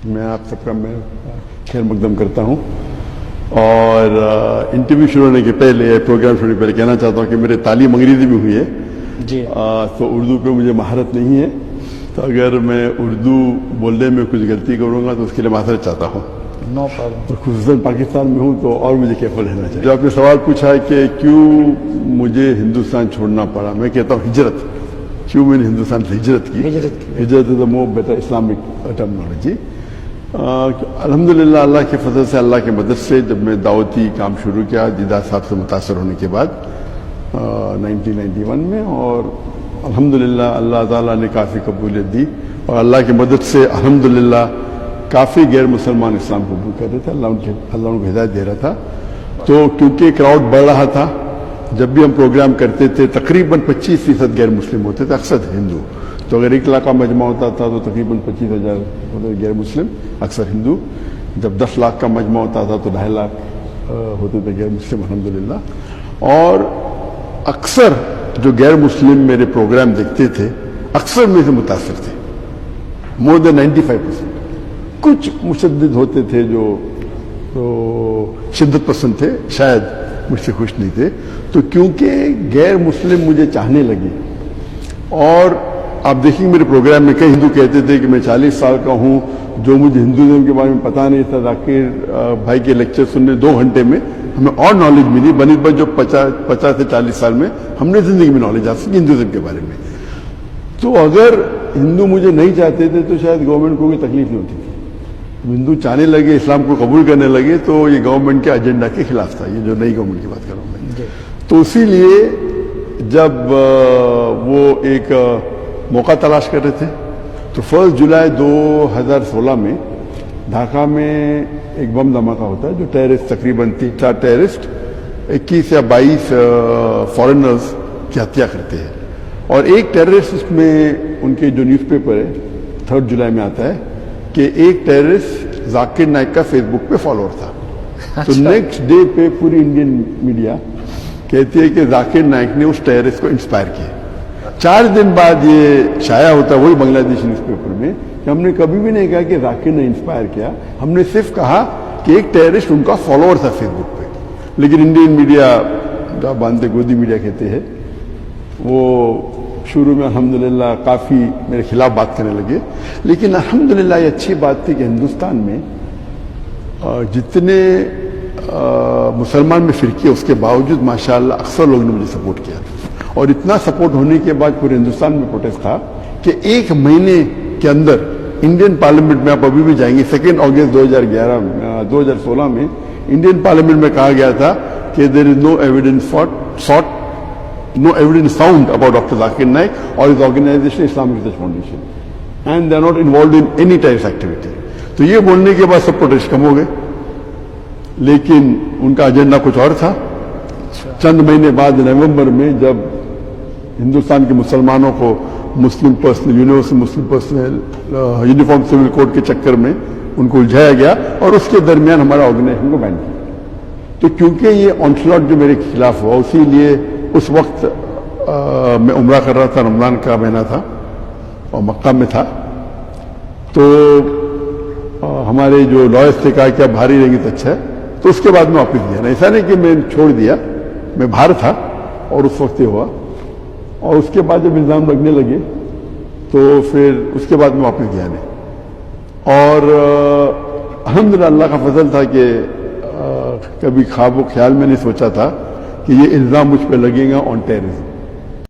میں آپ سب کا میں خیر مقدم کرتا ہوں اور انٹرویو شروع ہونے کے پہلے پروگرام شروع ہونے کے پہلے کہنا چاہتا ہوں کہ میرے تعلیم انگریزی میں ہوئی ہے جی تو اردو پہ مجھے مہارت نہیں ہے، تو اگر میں اردو بولنے میں کچھ غلطی کروں گا تو اس کے لیے معذرت چاہتا ہوں. No problem. اور خصوصاً پاکستان میں ہوں تو اور مجھے کیئرفل رہنا چاہیے. جو آپ نے سوال پوچھا ہے کہ کیوں مجھے ہندوستان چھوڑنا پڑا، میں کہتا ہوں ہجرت. کیوں میں نے ہندوستان سے ہجرت کی؟ ہجرت از اے مور بیٹر اسلامک ٹرمنالوجی. الحمدللہ اللہ کے فضل سے، اللہ کی مدد سے جب میں دعوتی کام شروع کیا دیدار صاحب سے متاثر ہونے کے بعد 1991 میں، اور الحمدللہ اللہ تعالیٰ نے کافی قبولیت دی اور اللہ کی مدد سے الحمدللہ کافی غیر مسلمان اسلام قبول کر رہے تھے. اللہ ان کو ہدایت دے رہا تھا. تو کیونکہ کراؤڈ بڑھ رہا تھا، جب بھی ہم پروگرام کرتے تھے تقریباً 25% غیر مسلم ہوتے تھے، اکثر ہندو. تو اگر 1 لاکھ کا مجمع ہوتا تھا تو تقریباً 25,000 غیر مسلم، اکثر ہندو. جب 10 لاکھ کا مجمع ہوتا تھا تو 2.5 لاکھ ہوتے تھے غیر مسلم الحمدللہ. اور اکثر جو غیر مسلم میرے پروگرام دیکھتے تھے اکثر میں سے متاثر تھے، مور دین 95%. کچھ مشدد ہوتے تھے جو شدت پسند تھے، شاید مجھ سے خوش نہیں تھے. تو کیونکہ غیر مسلم مجھے چاہنے لگے، اور آپ دیکھیں میرے پروگرام میں کئی ہندو کہتے تھے کہ میں 40 سال کا ہوں، جو مجھے ہندوازم کے بارے میں پتہ نہیں تھا، ذاکر بھائی کے لیکچر سننے 2 گھنٹے میں ہمیں اور نالج ملی بنسبت جو 50 سے 40 سال میں ہم نے زندگی میں نالج حاصل کی ہندوازم کے بارے میں. تو اگر ہندو مجھے نہیں چاہتے تھے تو شاید گورنمنٹ کو کوئی تکلیف نہیں ہوتی تھی. ہندو چاہنے لگے، اسلام کو قبول کرنے لگے، تو یہ گورنمنٹ کے ایجنڈا کے خلاف تھا. یہ جو نئی گورنمنٹ کی بات کر رہا ہوں میں. تو اسی لیے جب وہ ایک موقع تلاش کر رہے تھے تو 1 جولائی 2016 میں ڈھاکہ میں ایک بم دھماکہ ہوتا ہے جو ٹیررسٹ تقریباً 3-4 ٹیررسٹ 21 یا 22 فارنرز کی ہتیا کرتے ہیں. اور ایک ٹیررسٹ میں ان کے جو نیوز پیپر ہے 3 جولائی میں آتا ہے کہ ایک ٹیررسٹ ذاکر نائک کا فیس بک پہ فالوور تھا. تو نیکسٹ ڈے پہ پوری انڈین میڈیا کہتی ہے کہ ذاکر نائک نے اس ٹیررسٹ کو انسپائر کیا. 4 دن بعد یہ شائع ہوتا ہے وہی بنگلہ دیش نیوز پیپر میں کہ ہم نے کبھی بھی نہیں کہا کہ ذاکر نے انسپائر کیا، ہم نے صرف کہا کہ ایک ٹیررسٹ ان کا فالوور تھا فیس بک پہ. لیکن انڈین میڈیا جو باندھے گودی میڈیا کہتے ہیں، وہ شروع میں الحمدللہ کافی میرے خلاف بات کرنے لگے. لیکن الحمدللہ یہ اچھی بات تھی کہ ہندوستان میں جتنے مسلمان میں فرقے اس کے باوجود ماشاءاللہ اکثر لوگوں نے مجھے سپورٹ کیا. اور اتنا سپورٹ ہونے کے بعد پورے ہندوستان میں پروٹیسٹ تھا کہ 1 مہینے کے اندر انڈین پارلیمنٹ میں، آپ ابھی بھی جائیں گے، 2 اگست 2016 میں انڈین پارلیمنٹ میں کہا گیا تھا کہ دیر از نو evidence found about doctor Zakir Naik اور his organization Islamic Research Foundation and they are not involved in any terrorist activity. تو یہ بولنے کے بعد سب پروٹیسٹ کم ہو گئے، لیکن ان کا ایجنڈا کچھ اور تھا. چند مہینے بعد نومبر میں جب ہندوستان کے مسلمانوں کو مسلم پرسنل یونیورسل مسلم پرسنل یونیفارم سول کوڈ کے چکر میں ان کو الجھایا گیا اور اس کے درمیان ہمارا آرگنائزیشن کو بین کیا. تو کیونکہ یہ آنسلاٹ جو میرے خلاف ہوا، اسی لیے اس وقت میں عمرہ کر رہا تھا، رمضان کا مہینہ تھا اور مکہ میں تھا. تو ہمارے جو لائرز نے کہا کہ آپ باہر ہی رہیں گے تو اچھا ہے. تو اس کے بعد میں واپس گیا. ایسا نہیں کہ میں چھوڑ دیا، میں باہر تھا اور اس وقت یہ ہوا. اور اس کے بعد جب الزام لگنے لگے تو پھر اس کے بعد میں واپس گیا نہیں. اور الحمدللہ اللہ کا فضل تھا کہ کبھی خواب و خیال میں نہیں سوچا تھا کہ یہ الزام مجھ پہ لگے گا آن ٹیررزم.